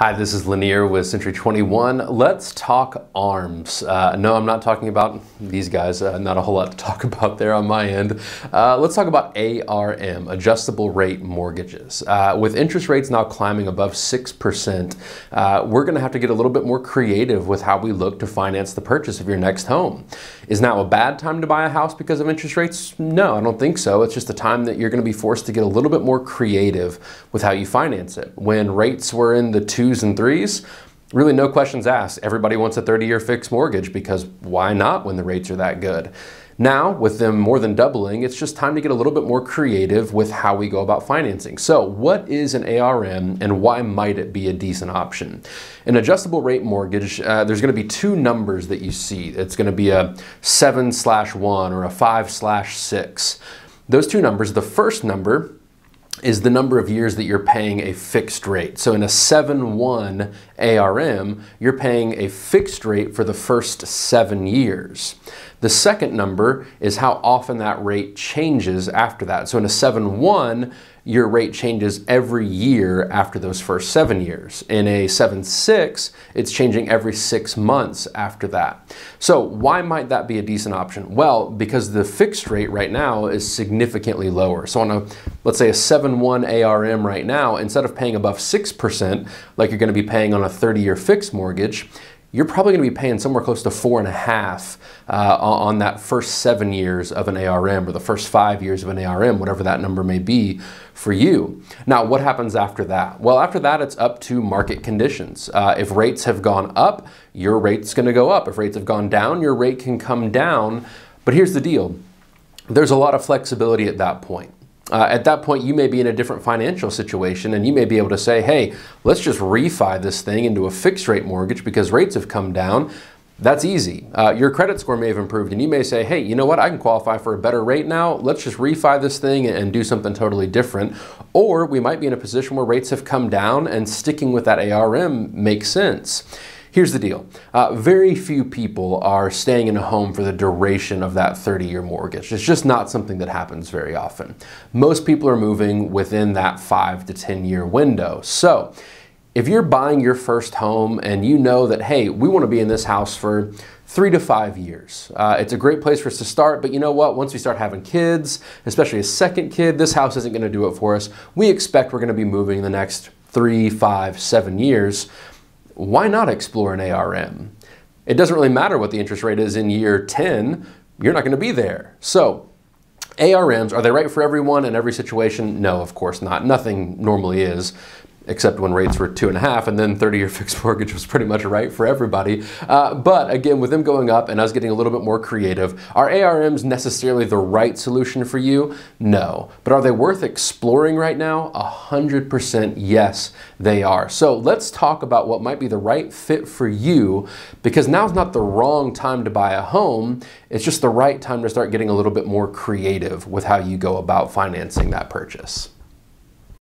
Hi, this is Lanier with Century 21. Let's talk ARMs. No, I'm not talking about these guys. Not a whole lot to talk about there on my end. Let's talk about ARM, adjustable rate mortgages. With interest rates now climbing above 6%, we're going to have to get a little bit more creative with how we look to finance the purchase of your next home. Is now a bad time to buy a house because of interest rates? No, I don't think so. It's just a time that you're going to be forced to get a little bit more creative with how you finance it. When rates were in the 2s and 3s, really no questions asked. Everybody wants a 30-year fixed mortgage because why not when the rates are that good? Now, with them more than doubling, it's just time to get a little bit more creative with how we go about financing. So what is an ARM and why might it be a decent option? An adjustable rate mortgage, there's going to be two numbers that you see. It's going to be a 7/1 or a 5/6. Those two numbers, the first number is the number of years that you're paying a fixed rate. So in a 7/1 ARM, you're paying a fixed rate for the first 7 years. The second number is how often that rate changes after that. So in a 7/1, your rate changes every year after those first 7 years. In a 7/6, it's changing every 6 months after that. So why might that be a decent option? Well, because the fixed rate right now is significantly lower. So on a, let's say a 7/1 ARM right now, instead of paying above 6%, like you're going to be paying on a 30-year fixed mortgage, you're probably going to be paying somewhere close to 4.5 on that first 7 years of an ARM or the first 5 years of an ARM, whatever that number may be for you. Now, what happens after that? Well, after that, it's up to market conditions. If rates have gone up, your rate's going to go up. If rates have gone down, your rate can come down. But here's the deal. There's a lot of flexibility at that point. At that point, you may be in a different financial situation and you may be able to say, hey, let's just refi this thing into a fixed rate mortgage because rates have come down. That's easy. Your credit score may have improved and you may say, hey, you know what? I can qualify for a better rate now. Let's just refi this thing and do something totally different. Or we might be in a position where rates have come down and sticking with that ARM makes sense. Here's the deal. Very few people are staying in a home for the duration of that 30-year mortgage. It's just not something that happens very often. Most people are moving within that 5 to 10-year window. So if you're buying your first home and you know that, hey, we want to be in this house for 3 to 5 years. It's a great place for us to start, but you know what? Once we start having kids, especially a second kid, this house isn't going to do it for us. We expect we're going to be moving in the next 3, 5, 7 years. Why not explore an ARM? It doesn't really matter what the interest rate is in year 10, you're not going to be there. So ARMs, are they right for everyone in every situation? No, of course not. Nothing normally is, except when rates were 2.5 and then 30-year fixed mortgage was pretty much right for everybody. But again, with them going up and us getting a little bit more creative, are ARMs necessarily the right solution for you? No. But are they worth exploring right now? 100% yes, they are. So let's talk about what might be the right fit for you, because now's not the wrong time to buy a home. It's just the right time to start getting a little bit more creative with how you go about financing that purchase.